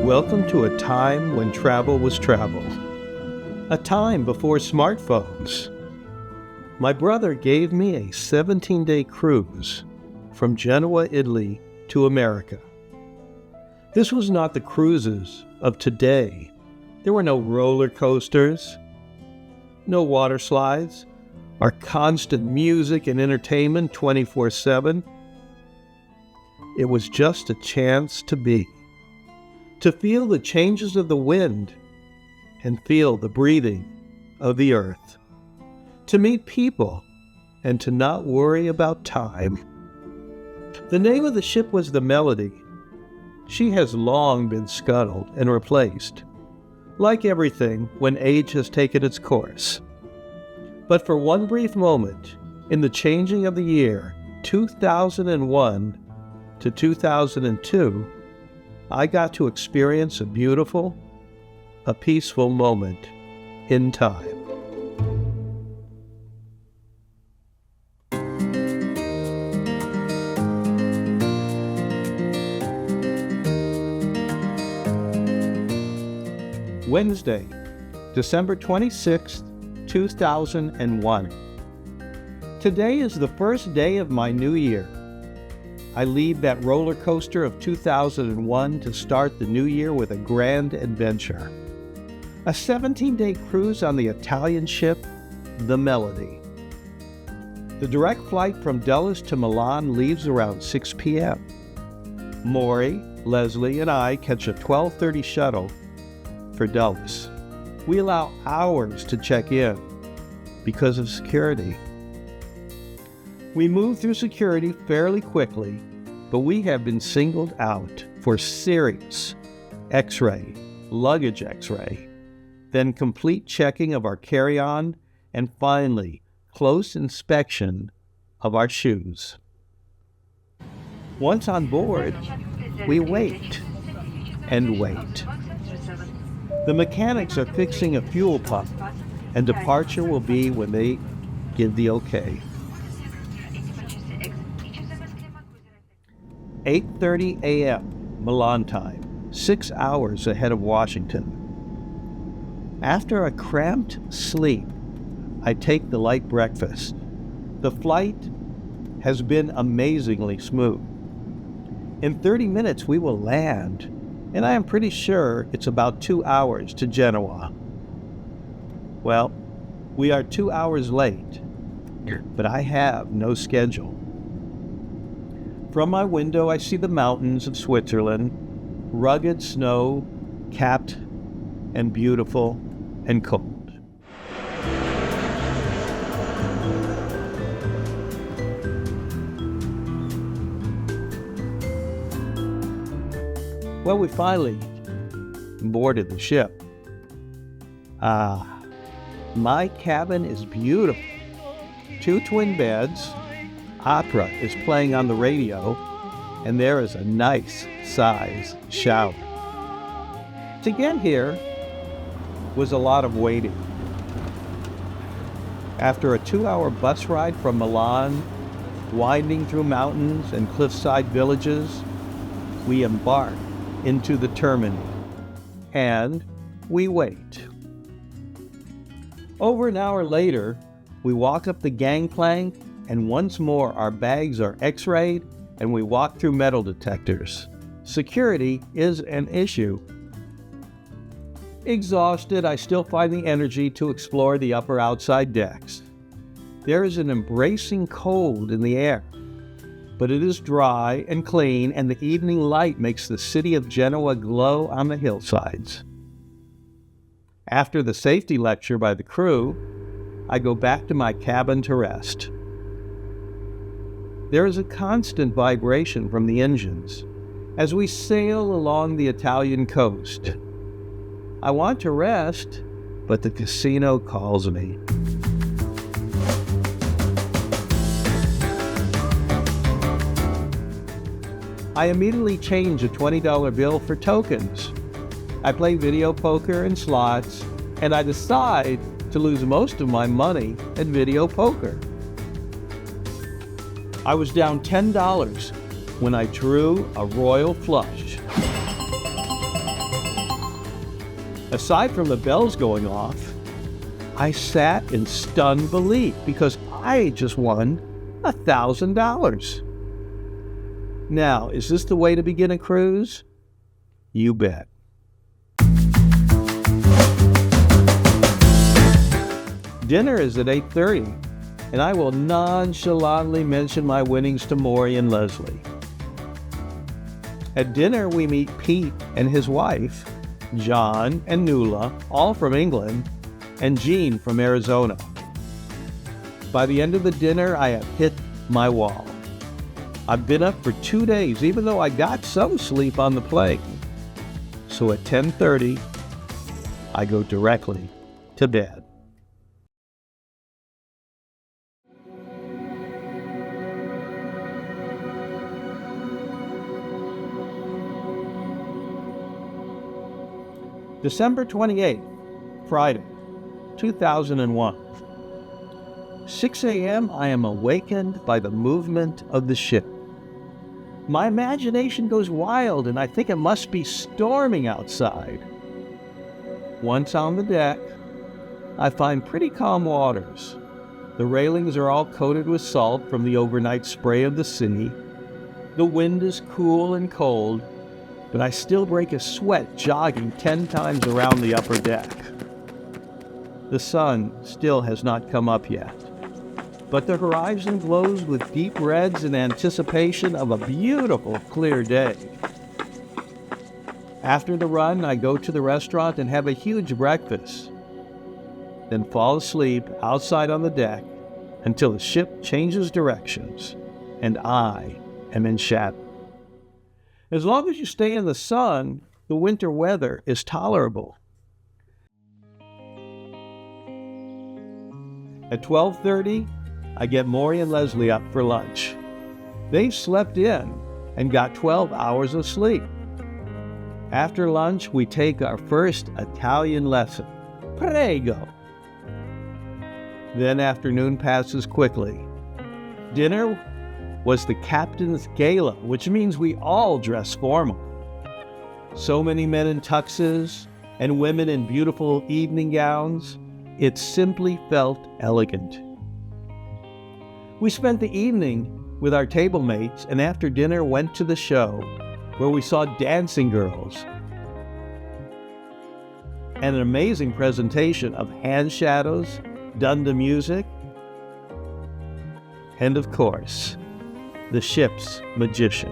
Welcome to a time when travel was travel. A time before smartphones. My brother gave me a 17-day cruise from Genoa, Italy to America. This was not the cruises of today. There were no roller coasters, no water slides, or constant music and entertainment 24/7. It was just a chance to be, to feel the changes of the wind and feel the breathing of the earth, to meet people and to not worry about time. The name of the ship was the Melody. She has long been scuttled and replaced, like everything when age has taken its course. But for one brief moment, in the changing of the year 2001 to 2002, I got to experience a beautiful, a peaceful moment in time. Wednesday, December 26th, 2001. Today is the first day of my new year. I leave that roller coaster of 2001 to start the new year with a grand adventure. A 17-day cruise on the Italian ship, the Melody. The direct flight from Dulles to Milan leaves around 6 p.m. Maury, Leslie, and I catch a 12:30 shuttle for Dulles. We allow hours to check in because of security. We move through security fairly quickly, but we have been singled out for serious X-ray, luggage X-ray, then complete checking of our carry-on, and finally, close inspection of our shoes. Once on board, we wait and wait. The mechanics are fixing a fuel pump, and departure will be when they give the okay. 8:30 a.m. Milan time, 6 hours ahead of Washington. After a cramped sleep, I take the light breakfast. The flight has been amazingly smooth. In 30 minutes we will land, and I am pretty sure it's about 2 hours to Genoa. Well, we are 2 hours late, but I have no schedule. From my window, I see the mountains of Switzerland, rugged snow, capped and beautiful and cold. Well, we finally boarded the ship. My cabin is beautiful. 2 twin beds. Opera is playing on the radio, and there is a nice size shower. To get here was a lot of waiting. After a 2-hour bus ride from Milan, winding through mountains and cliffside villages, we embark into the terminal, and we wait. Over an hour later, we walk up the gangplank, and once more our bags are X-rayed and we walk through metal detectors. Security is an issue. Exhausted, I still find the energy to explore the upper outside decks. There is an embracing cold in the air, but it is dry and clean, and the evening light makes the city of Genoa glow on the hillsides. After the safety lecture by the crew, I go back to my cabin to rest. There is a constant vibration from the engines as we sail along the Italian coast. I want to rest, but the casino calls me. I immediately change a $20 bill for tokens. I play video poker and slots, and I decide to lose most of my money at video poker. I was down $10 when I drew a royal flush. Aside from the bells going off, I sat in stunned belief because I just won $1,000. Now, is this the way to begin a cruise? You bet. Dinner is at 8:30, and I will nonchalantly mention my winnings to Maury and Leslie. At dinner, we meet Pete and his wife, John and Nuala, all from England, and Jean from Arizona. By the end of the dinner, I have hit my wall. I've been up for 2 days, even though I got some sleep on the plane. So at 10:30, I go directly to bed. December 28th, Friday, 2001. 6 a.m. I am awakened by the movement of the ship. My imagination goes wild and I think it must be storming outside. Once on the deck, I find pretty calm waters. The railings are all coated with salt from the overnight spray of the sea. The wind is cool and cold, but I still break a sweat jogging 10 times around the upper deck. The sun still has not come up yet, but the horizon glows with deep reds in anticipation of a beautiful, clear day. After the run, I go to the restaurant and have a huge breakfast, then fall asleep outside on the deck until the ship changes directions and I am in shadow. As long as you stay in the sun, the winter weather is tolerable. At 12:30, I get Maury and Leslie up for lunch. They slept in and got 12 hours of sleep. After lunch, we take our first Italian lesson. Prego! Then afternoon passes quickly. Dinner was the captain's gala, which means we all dress formal. So many men in tuxes and women in beautiful evening gowns, it simply felt elegant. We spent the evening with our table mates and after dinner went to the show where we saw dancing girls and an amazing presentation of hand shadows done to music, and of course, the ship's magician.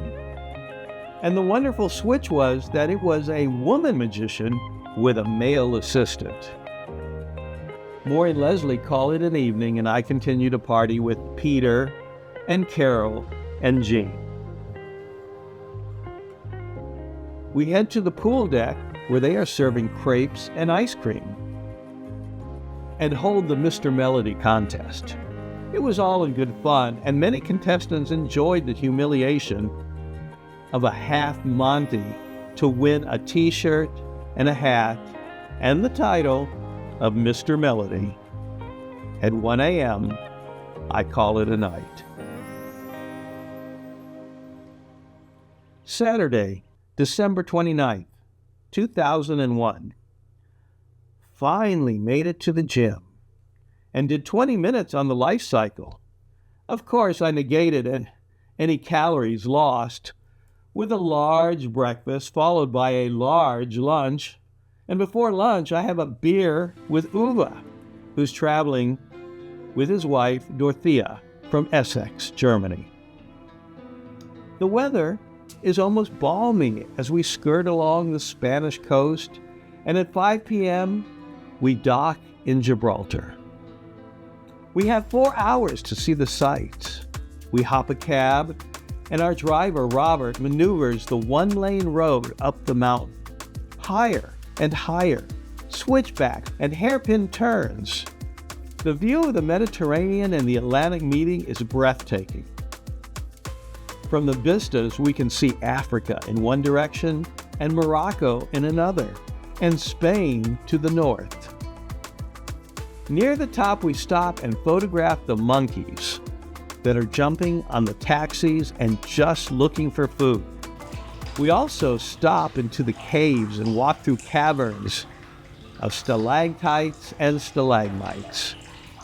And the wonderful switch was that it was a woman magician with a male assistant. Maury and Leslie call it an evening and I continue to party with Peter and Carol and Jean. We head to the pool deck where they are serving crepes and ice cream and hold the Mr. Melody contest. It was all in good fun, and many contestants enjoyed the humiliation of a half Monty to win a t-shirt and a hat and the title of Mr. Melody. At 1 a.m., I call it a night. Saturday, December 29th, 2001. Finally made it to the gym and did 20 minutes on the life cycle. Of course, I negated any calories lost with a large breakfast followed by a large lunch. And before lunch, I have a beer with Uwe, who's traveling with his wife, Dorothea, from Essex, Germany. The weather is almost balmy as we skirt along the Spanish coast, and at 5 p.m., we dock in Gibraltar. We have 4 hours to see the sights. We hop a cab, and our driver, Robert, maneuvers the one-lane road up the mountain. Higher and higher, switchbacks and hairpin turns. The view of the Mediterranean and the Atlantic meeting is breathtaking. From the vistas, we can see Africa in one direction and Morocco in another, and Spain to the north. Near the top, we stop and photograph the monkeys that are jumping on the taxis and just looking for food. We also stop into the caves and walk through caverns of stalactites and stalagmites.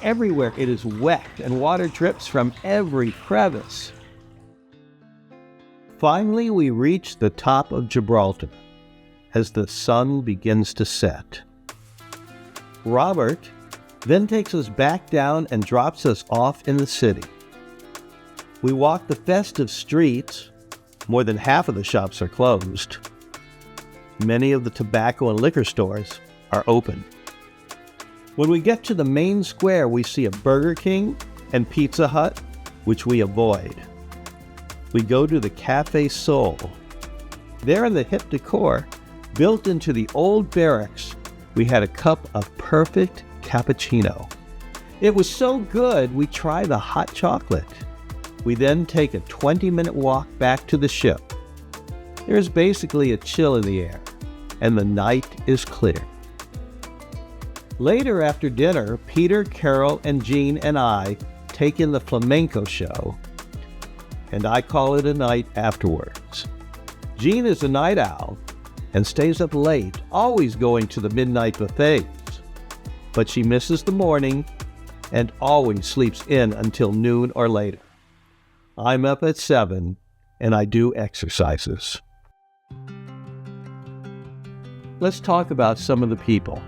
Everywhere it is wet and water drips from every crevice. Finally, we reach the top of Gibraltar as the sun begins to set. Robert then takes us back down and drops us off in the city. We walk the festive streets. More than half of the shops are closed. Many of the tobacco and liquor stores are open. When we get to the main square, we see a Burger King and Pizza Hut, which we avoid. We go to the Café Sol. There in the hip decor, built into the old barracks, we had a cup of perfect cappuccino. It was so good, we try the hot chocolate. We then take a 20-minute walk back to the ship. There's basically a chill in the air, and the night is clear. Later after dinner, Peter, Carol, and Jean and I take in the flamenco show, and I call it a night afterwards. Jean is a night owl and stays up late, always going to the midnight buffets, but she misses the morning and always sleeps in until noon or later. I'm up at 7 and I do exercises. Let's talk about some of the people.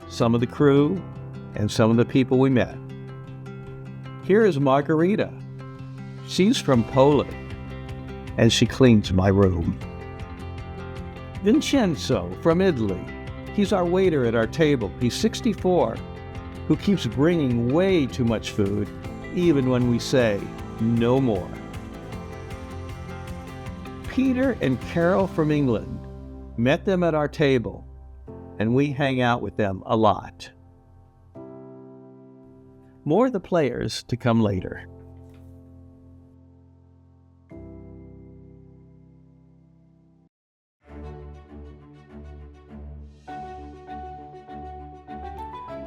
Some of the crew, and some of the people we met. Here is Margarita. She's from Poland, and she cleans my room. Vincenzo from Italy. He's our waiter at our table. He's 64, who keeps bringing way too much food, even when we say no more. Peter and Carol from England. Met them at our table, and we hang out with them a lot. More of the players to come later.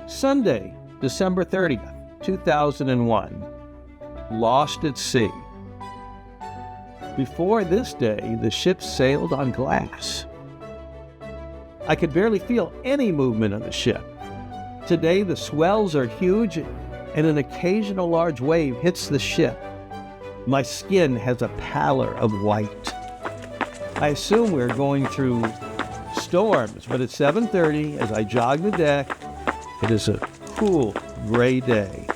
Sunday, December 30th, 2001. Lost at sea. Before this day, the ship sailed on glass. I could barely feel any movement of the ship. Today, the swells are huge and an occasional large wave hits the ship. My skin has a pallor of white. I assume we're going through storms, but at 7:30, as I jog the deck, it is a cool, gray day.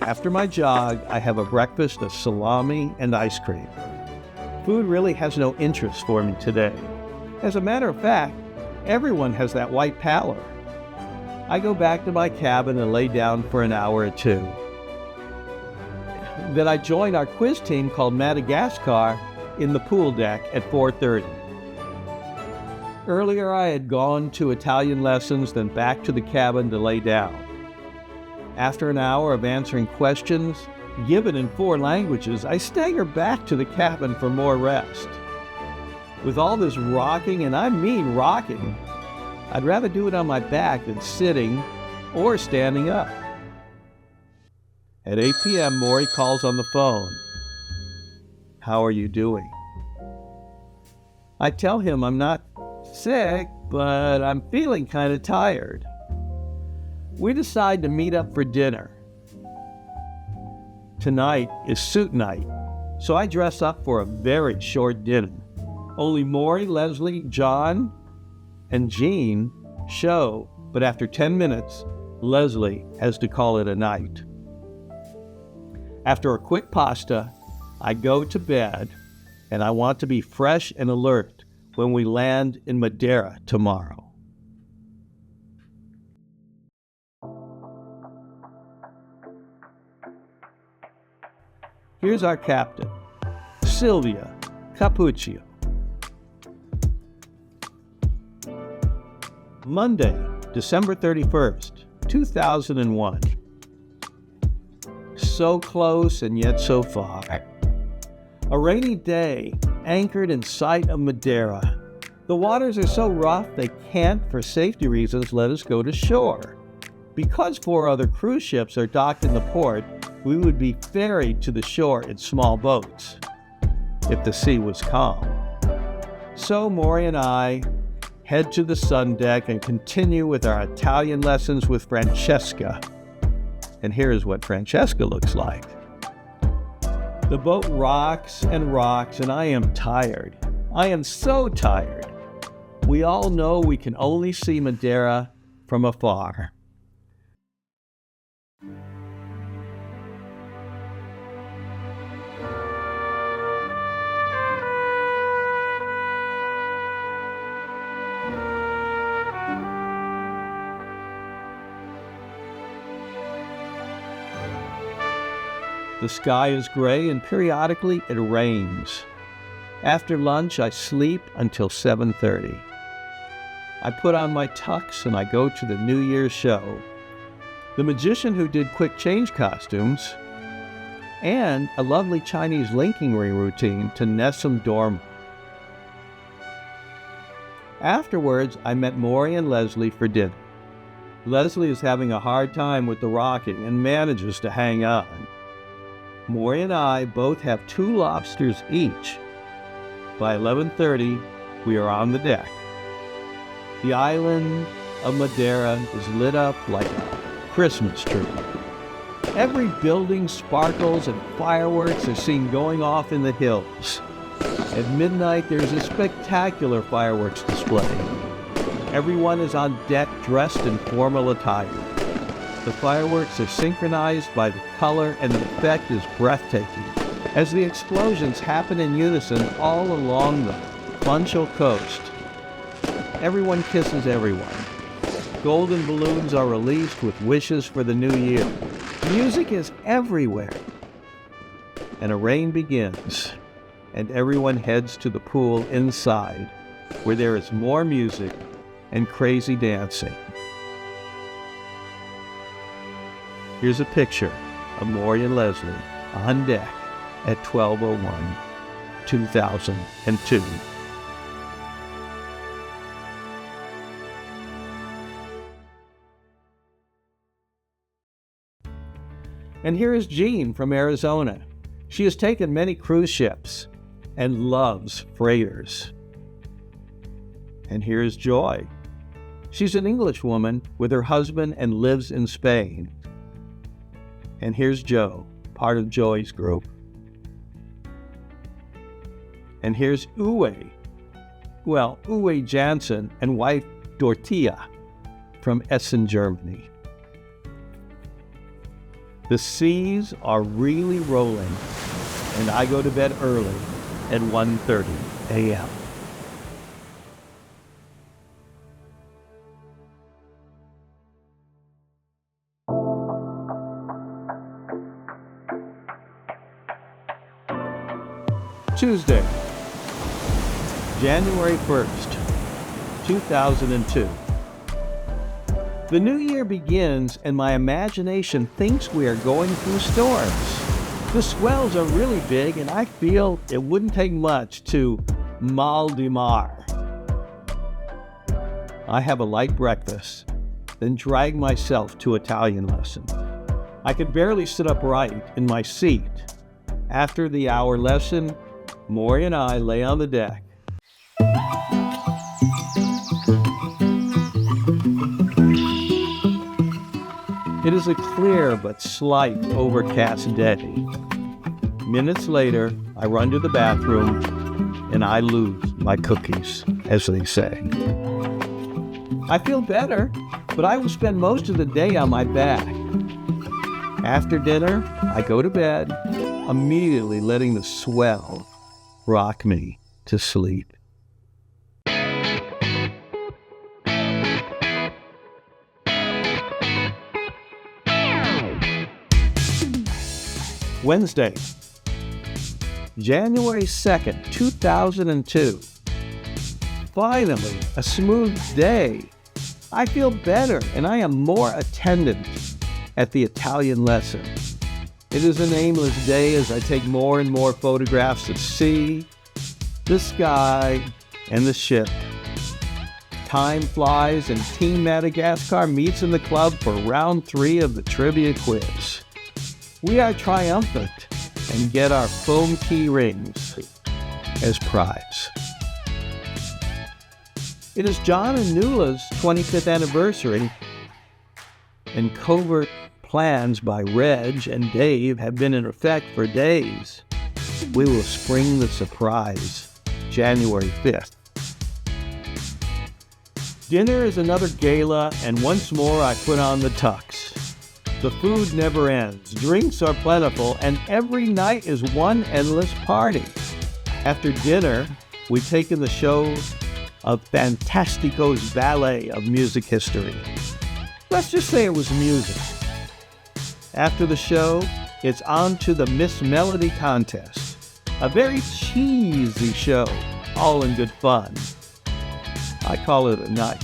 After my jog, I have a breakfast of salami and ice cream. Food really has no interest for me today. As a matter of fact, everyone has that white pallor. I go back to my cabin and lay down for an hour or two. Then I join our quiz team called Madagascar in the pool deck at 4:30. Earlier I had gone to Italian lessons, then back to the cabin to lay down. After an hour of answering questions, given in 4 languages, I stagger back to the cabin for more rest. With all this rocking, and I mean rocking, I'd rather do it on my back than sitting or standing up. At 8 p.m., Maury calls on the phone. How are you doing? I tell him I'm not sick, but I'm feeling kind of tired. We decide to meet up for dinner. Tonight is suit night, so I dress up for a very short dinner. Only Maury, Leslie, John, and Jean show, but after 10 minutes, Leslie has to call it a night. After a quick pasta, I go to bed, and I want to be fresh and alert when we land in Madeira tomorrow. Here's our captain, Silvia Capuccio. Monday, December 31st, 2001. So close and yet so far. A rainy day, anchored in sight of Madeira. The waters are so rough they can't, for safety reasons, let us go to shore. Because 4 other cruise ships are docked in the port, we would be ferried to the shore in small boats, if the sea was calm. So Maury and I head to the sun deck and continue with our Italian lessons with Francesca. And here's what Francesca looks like. The boat rocks and rocks, and I am tired. I am so tired. We all know we can only see Madeira from afar. The sky is gray and periodically it rains. After lunch, I sleep until 7:30. I put on my tux and I go to the New Year's show. The magician who did quick change costumes, and a lovely Chinese linking ring routine to Nessun Dorma. Afterwards, I met Maury and Leslie for dinner. Leslie is having a hard time with the rocking and manages to hang on. Maury and I both have 2 lobsters each. By 11:30, we are on the deck. The island of Madeira is lit up like a Christmas tree. Every building sparkles and fireworks are seen going off in the hills. At midnight, there's a spectacular fireworks display. Everyone is on deck dressed in formal attire. The fireworks are synchronized by the color, and the effect is breathtaking as the explosions happen in unison all along the Funchal coast. Everyone kisses everyone. Golden balloons are released with wishes for the new year. Music is everywhere. And a rain begins, and everyone heads to the pool inside, where there is more music and crazy dancing. Here's a picture of Maury and Leslie on deck at 12:01, 2002. And here is Jean from Arizona. She has taken many cruise ships and loves freighters. And here's Joy. She's an English woman with her husband and lives in Spain. And here's Joe, part of Joy's group. And here's Uwe. Well, Uwe Jansen and wife Dorothea from Essen, Germany. The seas are really rolling, and I go to bed early at 1:30 a.m. Tuesday, January 1st, 2002. The new year begins and my imagination thinks we are going through storms. The swells are really big and I feel it wouldn't take much to Mal de Mar. I have a light breakfast, then drag myself to Italian lesson. I could barely sit upright in my seat. After the hour lesson, Maury and I lay on the deck. It is a clear but slight overcast day. Minutes later, I run to the bathroom and I lose my cookies, as they say. I feel better, but I will spend most of the day on my back. After dinner, I go to bed, immediately letting the swell rock me to sleep. Wednesday, January 2nd, 2002. Finally, a smooth day. I feel better and I am more attendant at the Italian lesson. It is an aimless day as I take more and more photographs of sea, the sky, and the ship. Time flies and Team Madagascar meets in the club for round 3 of the trivia quiz. We are triumphant and get our foam key rings as prize. It is John and Nuala's 25th anniversary, and covert plans by Reg and Dave have been in effect for days. We will spring the surprise January 5th. Dinner is another gala, and once more I put on the tux. The food never ends, drinks are plentiful, and every night is one endless party. After dinner, we take in the show of Fantastico's ballet of music history. Let's just say it was music. After the show, it's on to the Miss Melody contest. A very cheesy show, all in good fun. I call it a night.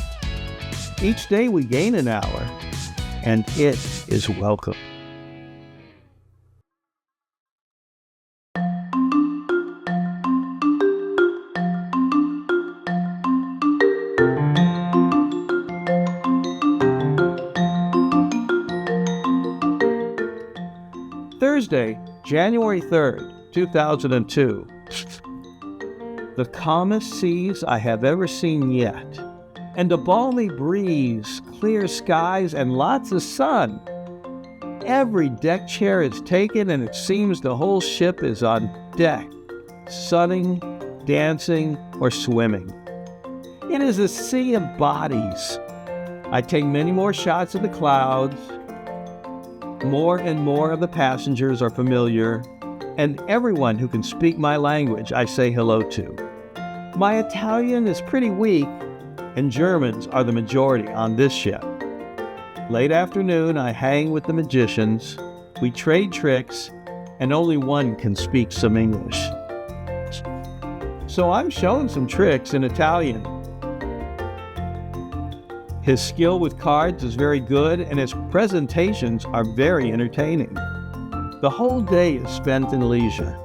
Each day we gain an hour, and it is welcome. Thursday, January 3rd, 2002. The calmest seas I have ever seen yet, and a balmy breeze, clear skies, and lots of sun. Every deck chair is taken, and it seems the whole ship is on deck, sunning, dancing, or swimming. It is a sea of bodies. I take many more shots of the clouds. More and more of the passengers are familiar, and everyone who can speak my language I say hello to. My Italian is pretty weak, and Germans are the majority on this ship. Late afternoon, I hang with the magicians. We trade tricks, and only one can speak some English. So I'm showing some tricks in Italian. His skill with cards is very good, and his presentations are very entertaining. The whole day is spent in leisure.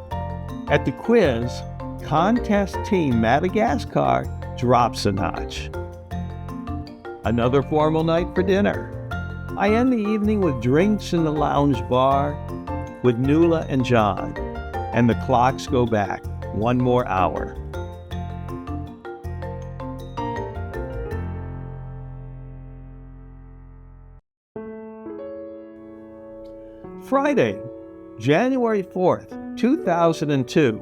At the quiz, contest team Madagascar drops a notch. Another formal night for dinner. I end the evening with drinks in the lounge bar with Nuala and John, and the clocks go back one more hour. Friday, January 4th, 2002.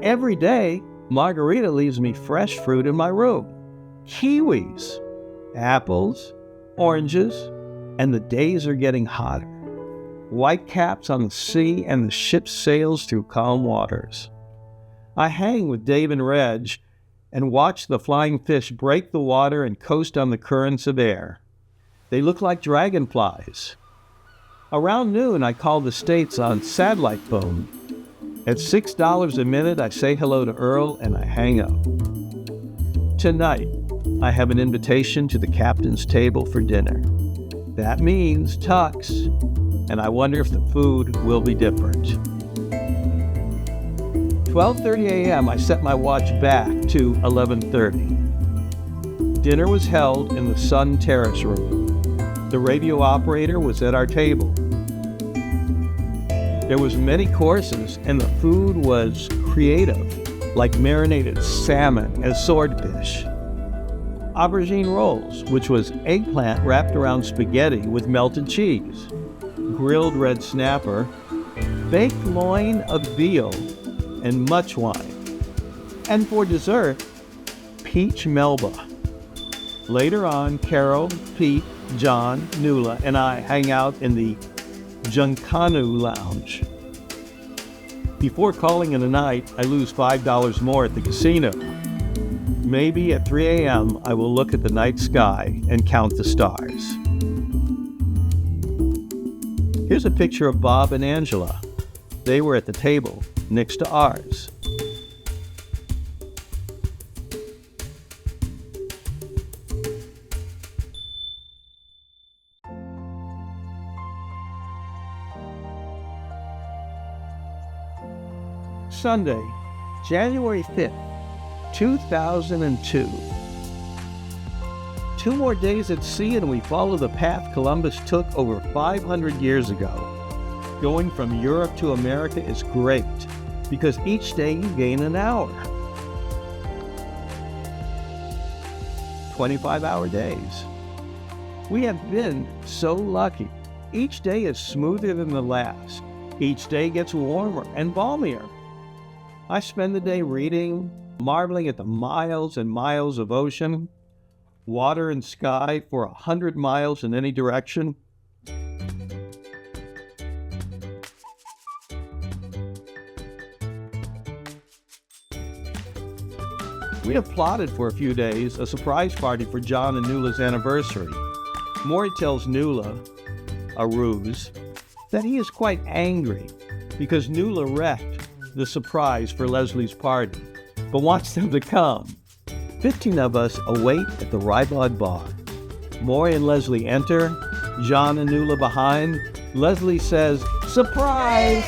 Every day, Margarita leaves me fresh fruit in my room. Kiwis, apples, oranges, and the days are getting hotter. White caps on the sea, and the ship sails through calm waters. I hang with Dave and Reg and watch the flying fish break the water and coast on the currents of air. They look like dragonflies. Around noon, I call the States on satellite phone. At $6 a minute, I say hello to Earl and I hang up. Tonight, I have an invitation to the captain's table for dinner. That means tux, and I wonder if the food will be different. 12:30 a.m., I set my watch back to 11:30. Dinner was held in the Sun Terrace room. The radio operator was at our table. There was many courses, and the food was creative, like marinated salmon and swordfish. Aubergine rolls, which was eggplant wrapped around spaghetti with melted cheese. Grilled red snapper, baked loin of veal, and much wine. And for dessert, peach melba. Later on, Carol, Pete, John, Nuala, and I hang out in the Junkanoo Lounge. Before calling it a night, I lose $5 more at the casino. Maybe at 3 a.m. I will look at the night sky and count the stars. Here's a picture of Bob and Angela. They were at the table next to ours. Sunday, January 5th, 2002. 2 more days at sea and we follow the path Columbus took over 500 years ago. Going from Europe to America is great because each day you gain an hour. 25-hour days. We have been so lucky. Each day is smoother than the last. Each day gets warmer and balmier. I spend the day reading, marveling at the miles and miles of ocean, water and sky for 100 miles in any direction. We have plotted for a few days a surprise party for John and Nuala's anniversary. Maury tells Nuala, a ruse, that he is quite angry because Nuala wrecked the surprise for Leslie's party, but wants them to come. 15 of us await at the Ribod Bar. Maury and Leslie enter, John and Nuala behind. Leslie says, "Surprise!"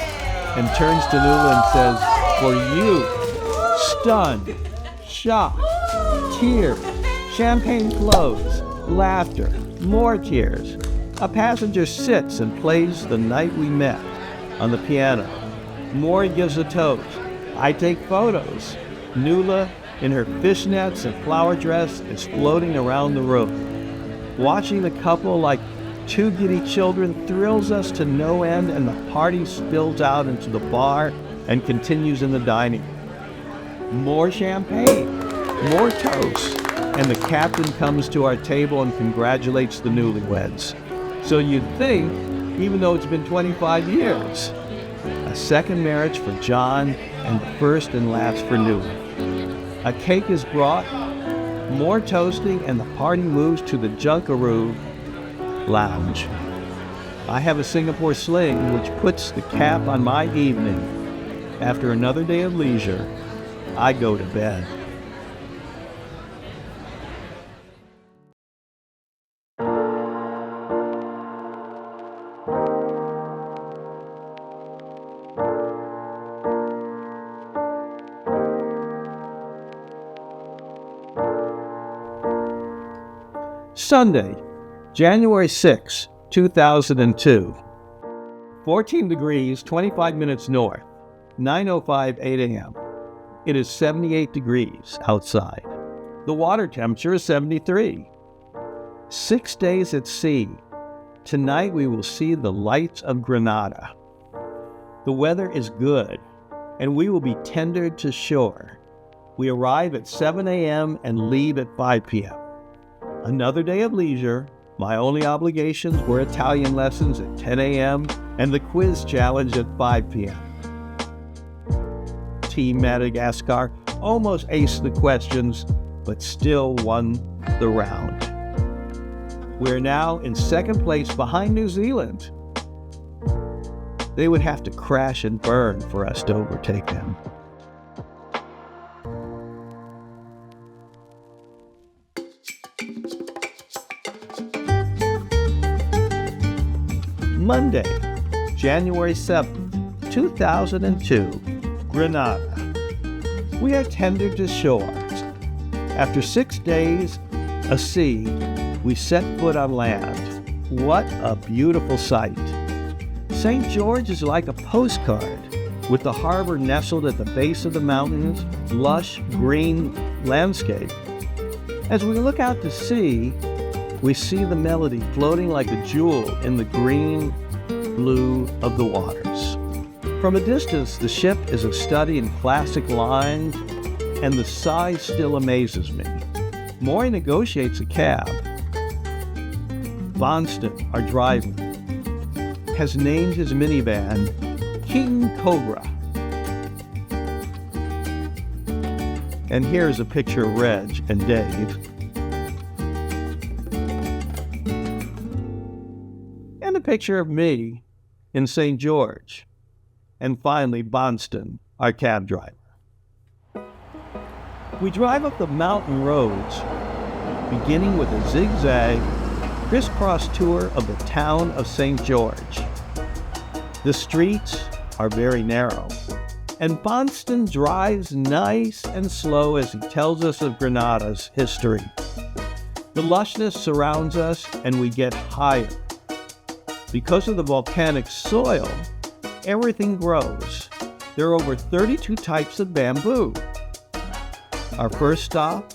and turns to Nuala and says, "For you." Stunned, shocked, tears, champagne flows, laughter, more tears. A passenger sits and plays The Night We Met on the piano. Maury gives a toast. I take photos. Nuala, in her fishnets and flower dress, is floating around the room. Watching the couple like two giddy children thrills us to no end, and the party spills out into the bar and continues in the dining room. More champagne, more toast, and the captain comes to our table and congratulates the newlyweds. So you'd think, even though it's been 25 years, a second marriage for John and the first and last for Nuala. A cake is brought, more toasting, and the party moves to the Junkaroo Lounge. I have a Singapore sling which puts the cap on my evening. After another day of leisure, I go to bed. Sunday, January 6, 2002. 14 degrees, 25 minutes north, 9:05 8 a.m. It is 78 degrees outside. The water temperature is 73. 6 days at sea. Tonight we will see the lights of Grenada. The weather is good, and we will be tendered to shore. We arrive at 7 a.m. and leave at 5 p.m. Another day of leisure. My only obligations were Italian lessons at 10 a.m. and the quiz challenge at 5 p.m. Team Madagascar almost aced the questions, but still won the round. We're now in second place behind New Zealand. They would have to crash and burn for us to overtake them. Monday, January 7th, 2002, Grenada. We are tendered to shore. After 6 days a sea, we set foot on land. What a beautiful sight. St. George is like a postcard, with the harbor nestled at the base of the mountains, lush green landscape. As we look out to sea, we see the melody floating like a jewel in the green blue of the waters. From a distance, the ship is a study in classic lines, and the size still amazes me. Maury negotiates a cab. Bonston, our driver, has named his minivan King Cobra. And here's a picture of Reg and Dave. And a picture of me in St. George. And finally, Bonston, our cab driver. We drive up the mountain roads, beginning with a zigzag, crisscross tour of the town of St. George. The streets are very narrow, and Bonston drives nice and slow as he tells us of Grenada's history. The lushness surrounds us, and we get higher. Because of the volcanic soil, everything grows. There are over 32 types of bamboo. Our first stop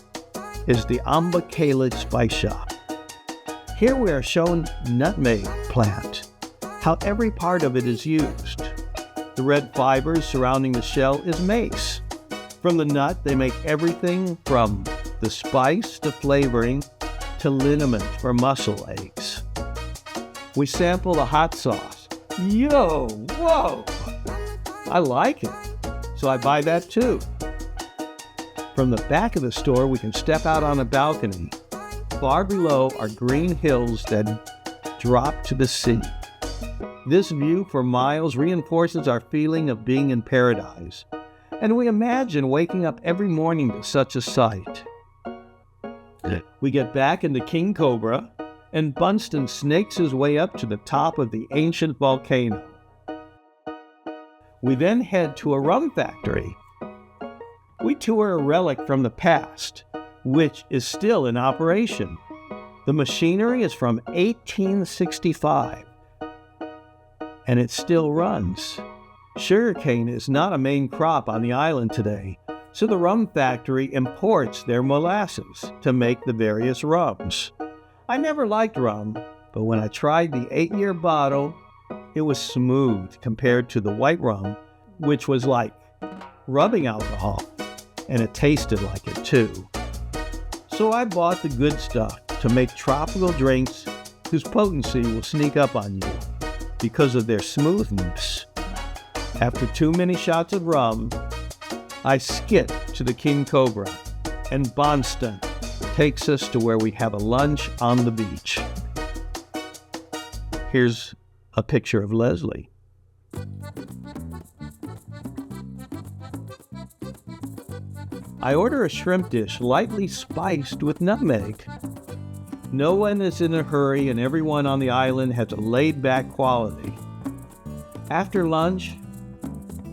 is the Amba Khalid Spice Shop. Here we are shown nutmeg plant, how every part of it is used. The red fibers surrounding the shell is mace. From the nut, they make everything from the spice to flavoring to liniment for mussel eggs. We sample the hot sauce. Yo, whoa! I like it, so I buy that too. From the back of the store, we can step out on a balcony. Far below are green hills that drop to the sea. This view for miles reinforces our feeling of being in paradise, and we imagine waking up every morning to such a sight. We get back into King Cobra, and Bunston snakes his way up to the top of the ancient volcano. We then head to a rum factory. We tour a relic from the past, which is still in operation. The machinery is from 1865, and it still runs. Sugarcane is not a main crop on the island today, so the rum factory imports their molasses to make the various rums. I never liked rum, but when I tried the 8-year bottle, it was smooth compared to the white rum, which was like rubbing alcohol, and it tasted like it too. So I bought the good stuff to make tropical drinks whose potency will sneak up on you because of their smoothness. After too many shots of rum, I skip to the King Cobra, and Bonston takes us to where we have a lunch on the beach. Here's a picture of Leslie. I order a shrimp dish lightly spiced with nutmeg. No one is in a hurry, and everyone on the island has a laid-back quality. After lunch,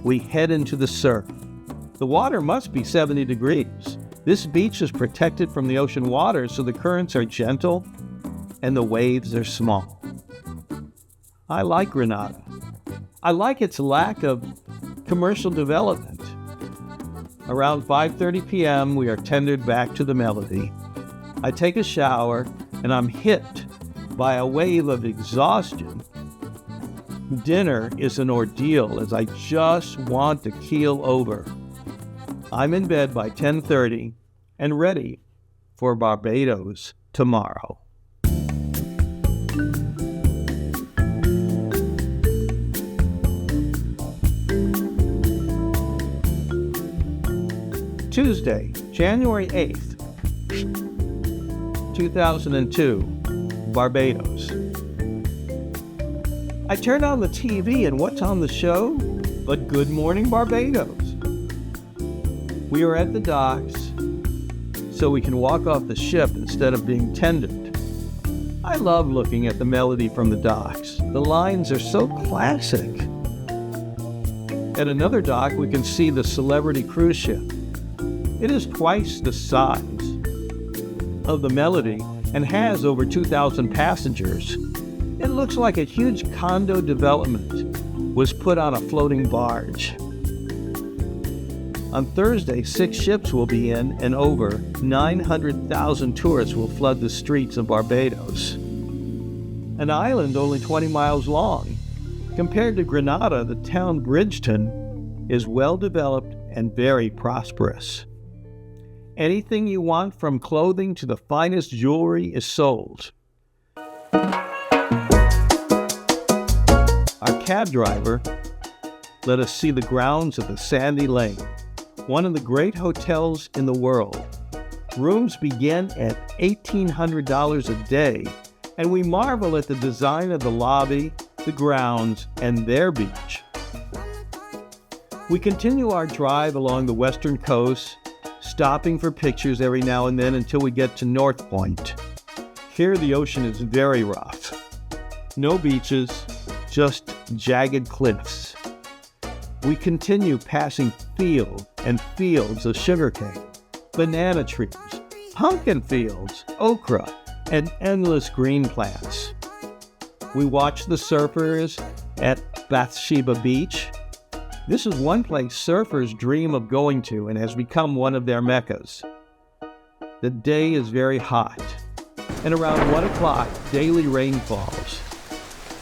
we head into the surf. The water must be 70 degrees. This beach is protected from the ocean water, so the currents are gentle and the waves are small. I like Grenada. I like its lack of commercial development. Around 5:30 p.m., we are tendered back to the Melody. I take a shower, and I'm hit by a wave of exhaustion. Dinner is an ordeal as I just want to keel over. I'm in bed by 10:30 and ready for Barbados tomorrow. Tuesday, January 8th, 2002, Barbados. I turn on the TV and what's on the show but Good Morning Barbados. We are at the docks so we can walk off the ship instead of being tendered. I love looking at the Melody from the docks. The lines are so classic. At another dock, we can see the Celebrity cruise ship. It is twice the size of the Melody and has over 2,000 passengers. It looks like a huge condo development was put on a floating barge. On Thursday, 6 ships will be in and over 900,000 tourists will flood the streets of Barbados. An island only 20 miles long. Compared to Grenada, the town Bridgeton is well developed and very prosperous. Anything you want, from clothing to the finest jewelry, is sold. Our cab driver let us see the grounds of the Sandy Lane, one of the great hotels in the world. Rooms begin at $1,800 a day, and we marvel at the design of the lobby, the grounds, and their beach. We continue our drive along the western coast, stopping for pictures every now and then until we get to North Point. Here the ocean is very rough. No beaches, just jagged cliffs. We continue passing fields and fields of sugarcane, banana trees, pumpkin fields, okra, and endless green plants. We watch the surfers at Bathsheba Beach. This is one place surfers dream of going to and has become one of their meccas. The day is very hot, and around 1 o'clock, daily rain falls.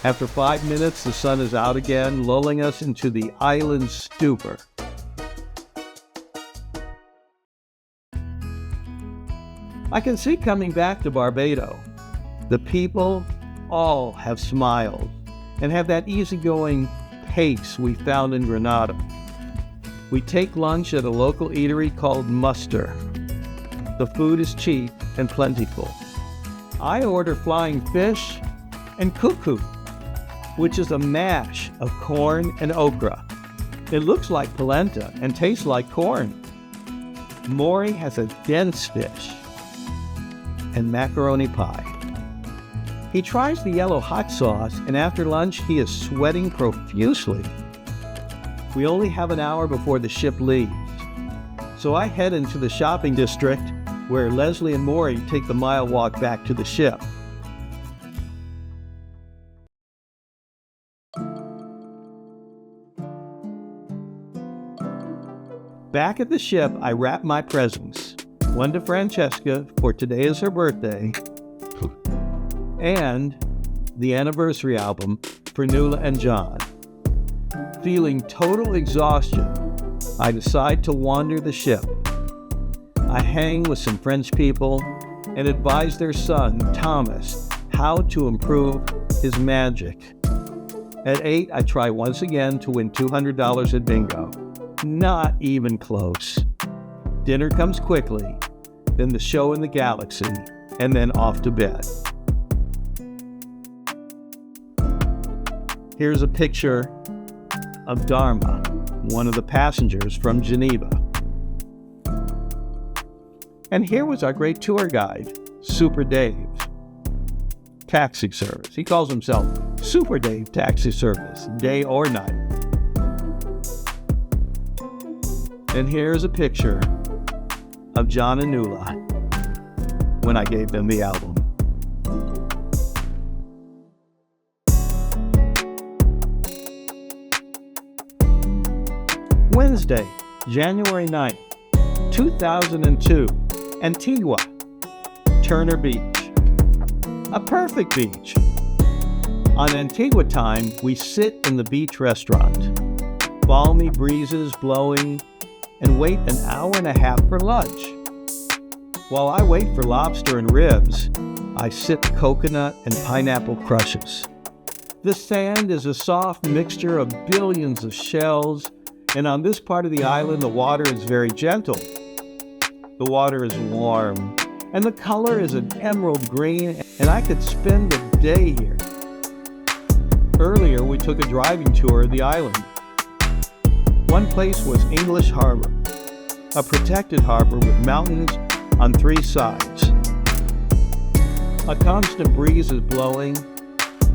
After 5 minutes, the sun is out again, lulling us into the island's stupor. I can see coming back to Barbados, the people all have smiled and have that easygoing pace we found in Grenada. We take lunch at a local eatery called Muster. The food is cheap and plentiful. I order flying fish and cuckoo, which is a mash of corn and okra. It looks like polenta and tastes like corn. Maury has a dense fish and macaroni pie. He tries the yellow hot sauce, and after lunch he is sweating profusely. We only have an hour before the ship leaves, so I head into the shopping district where Leslie and Maury take the mile walk back to the ship. Back at the ship, I wrap my presents, one to Francesca, for today is her birthday, and the anniversary album for Nuala and John. Feeling total exhaustion, I decide to wander the ship. I hang with some French people and advise their son, Thomas, how to improve his magic. At 8, I try once again to win $200 at bingo. Not even close. Dinner comes quickly, then the show in the Galaxy, and then off to bed. Here's a picture of Dharma, one of the passengers from Geneva. And here was our great tour guide, Super Dave. Taxi service. He calls himself Super Dave Taxi Service, day or night. And here's a picture of John and Nuala when I gave them the album. Wednesday, January 9th, 2002, Antigua, Turner Beach. A perfect beach. On Antigua time, we sit in the beach restaurant. Balmy breezes blowing, and wait an hour and a half for lunch. While I wait for lobster and ribs, I sip coconut and pineapple crushes. The sand is a soft mixture of billions of shells, and on this part of the island, the water is very gentle. The water is warm, and the color is an emerald green, and I could spend the day here. Earlier, we took a driving tour of the island. One place was English Harbor, a protected harbor with mountains on 3 sides. A constant breeze is blowing,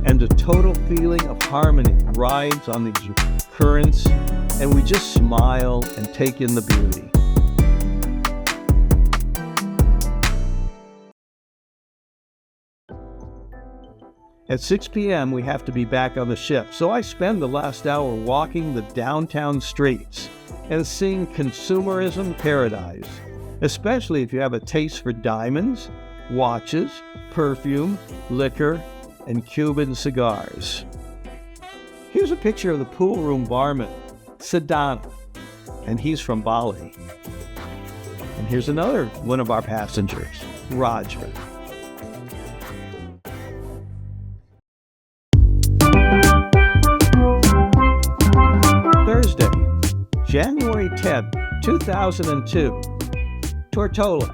and a total feeling of harmony rides on these currents, and we just smile and take in the beauty. At 6 p.m., we have to be back on the ship, so I spend the last hour walking the downtown streets and seeing consumerism paradise, especially if you have a taste for diamonds, watches, perfume, liquor, and Cuban cigars. Here's a picture of the pool room barman, Sedana, and he's from Bali. And here's another one of our passengers, Roger. Thursday, January 10th, 2002, Tortola.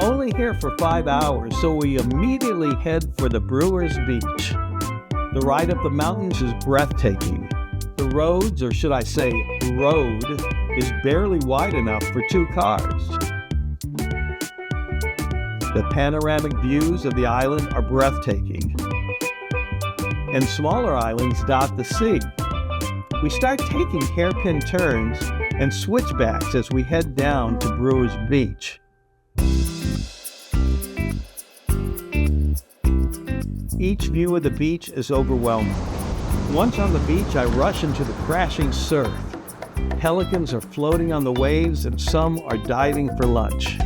Only here for 5 hours, so we immediately head for the Brewers Beach. The ride up the mountains is breathtaking. The roads, or should I say road, is barely wide enough for 2 cars. The panoramic views of the island are breathtaking, and smaller islands dot the sea. We start taking hairpin turns and switchbacks as we head down to Brewers Beach. Each view of the beach is overwhelming. Once on the beach, I rush into the crashing surf. Pelicans are floating on the waves, and some are diving for lunch.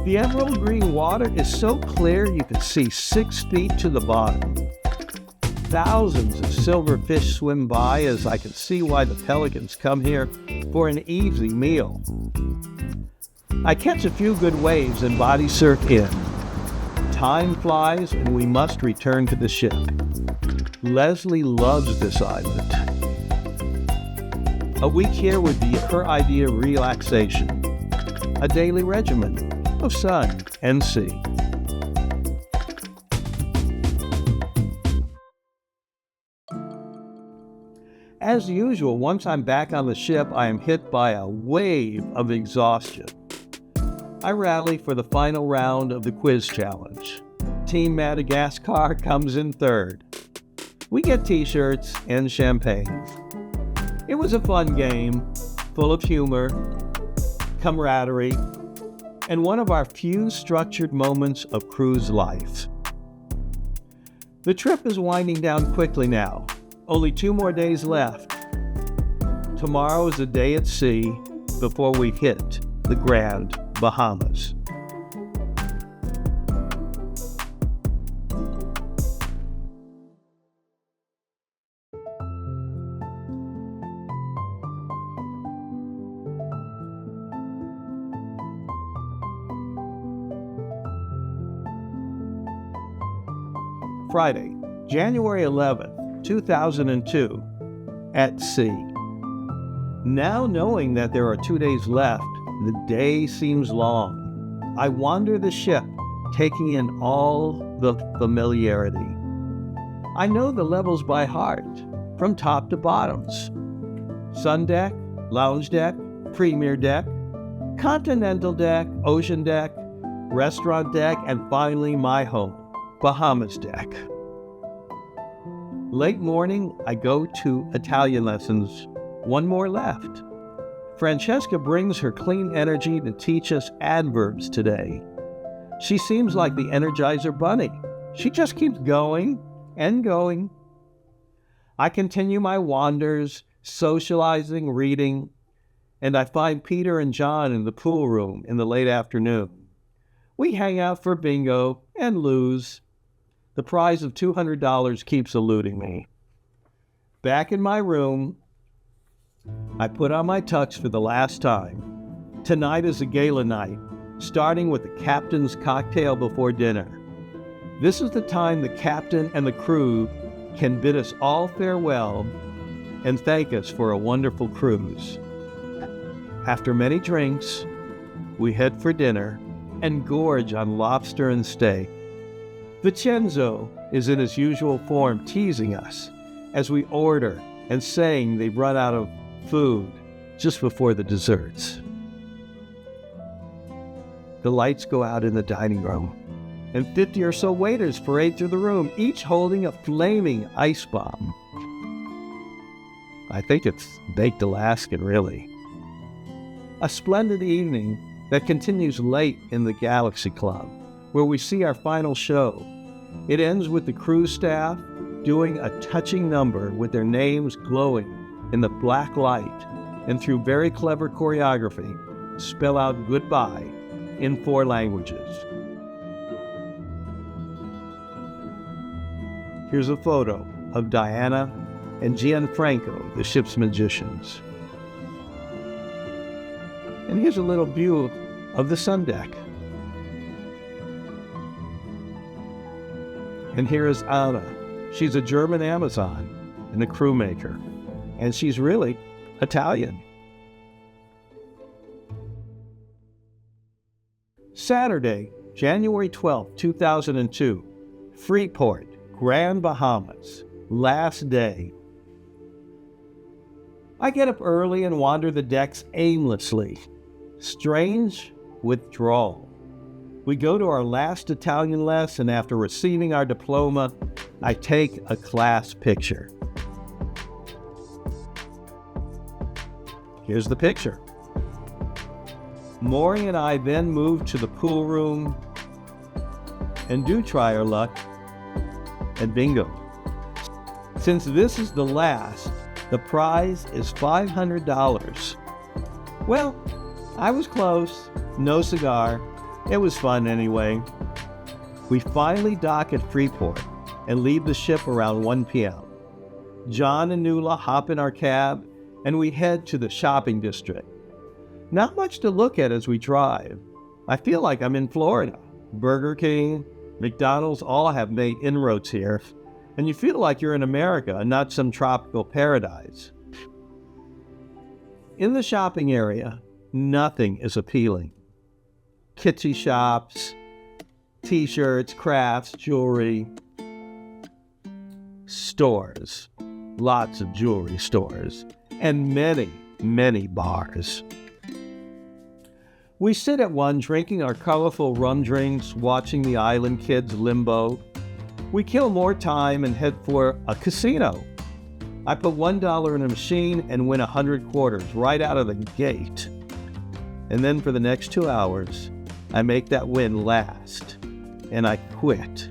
The emerald green water is so clear you can see 6 feet to the bottom. Thousands of silver fish swim by as I can see why the pelicans come here for an easy meal. I catch a few good waves and body surf in. Time flies and we must return to the ship. Leslie loves this island. A week here would be her idea of relaxation. A daily regimen of sun and sea. As usual, once I'm back on the ship, I am hit by a wave of exhaustion. I rally for the final round of the quiz challenge. Team Madagascar comes in third. We get t-shirts and champagne. It was a fun game, full of humor, camaraderie, and one of our few structured moments of cruise life. The trip is winding down quickly now. Only 2 more days left. Tomorrow is a day at sea before we hit the Grand Bahamas. Friday, January 11th. 2002, at sea. Now knowing that there are 2 days left, the day seems long. I wander the ship, taking in all the familiarity. I know the levels by heart, from top to bottoms. Sun deck, lounge deck, premier deck, continental deck, ocean deck, restaurant deck, and finally my home, Bahamas deck. Late morning, I go to Italian lessons. 1 more left. Francesca brings her clean energy to teach us adverbs today. She seems like the Energizer Bunny. She just keeps going and going. I continue my wanders, socializing, reading, and I find Peter and John in the pool room in the late afternoon. We hang out for bingo and lose. The prize of $200 keeps eluding me. Back in my room, I put on my tux for the last time. Tonight is a gala night, starting with the captain's cocktail before dinner. This is the time the captain and the crew can bid us all farewell and thank us for a wonderful cruise. After many drinks, we head for dinner and gorge on lobster and steak. Vincenzo is in his usual form teasing us as we order and saying they've run out of food just before the desserts. The lights go out in the dining room, and 50 or so waiters parade through the room, each holding a flaming ice bomb. I think it's baked Alaskan, really. A splendid evening that continues late in the Galaxy Club, where we see our final show. It ends with the cruise staff doing a touching number with their names glowing in the black light, and through very clever choreography, spell out goodbye in 4 languages. Here's a photo of Diana and Gianfranco, the ship's magicians. And here's a little view of the sun deck. And here is Anna. She's a German Amazon and a crewmaker. And she's really Italian. Saturday, January 12, 2002. Freeport, Grand Bahamas. Last day. I get up early and wander the decks aimlessly. Strange withdrawal. We go to our last Italian lesson after receiving our diploma. I take a class picture. Here's the picture. Maury and I then move to the pool room and do try our luck at bingo. Since this is the last, the prize is $500. Well, I was close. No cigar, It was fun anyway. We finally dock at Freeport and leave the ship around 1 p.m. John and Nuala hop in our cab and we head to the shopping district. Not much to look at as we drive. I feel like I'm in Florida. Burger King, McDonald's all have made inroads here, and you feel like you're in America and not some tropical paradise. In the shopping area, nothing is appealing. Kitschy shops, t-shirts, crafts, jewelry, stores, lots of jewelry stores, and many, many bars. We sit at one drinking our colorful rum drinks, watching the island kids limbo. We kill more time and head for a casino. I put $1 in a machine and win 100 quarters right out of the gate. And then for the next 2 hours, I make that win last, and I quit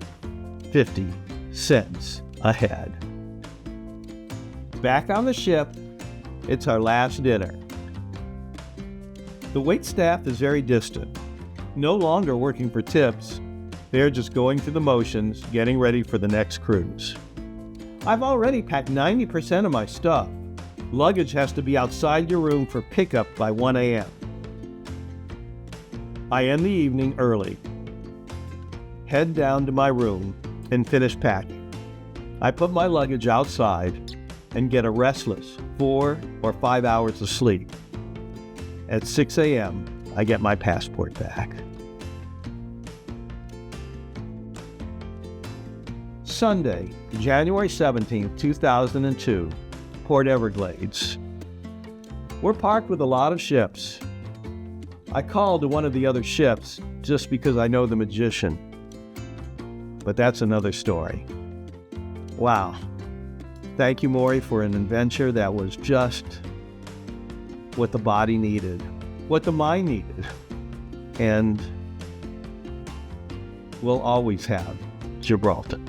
50 cents ahead. Back on the ship, it's our last dinner. The wait staff is very distant, no longer working for tips. They're just going through the motions, getting ready for the next cruise. I've already packed 90% of my stuff. Luggage has to be outside your room for pickup by 1 a.m. I end the evening early, head down to my room, and finish packing. I put my luggage outside and get a restless 4 or 5 hours of sleep. At 6 a.m., I get my passport back. Sunday, January 17, 2002, Port Everglades. We're parked with a lot of ships. I called to one of the other ships just because I know the magician. But that's another story. Wow. Thank you, Maury, for an adventure that was just what the body needed, what the mind needed, and we'll always have Gibraltar.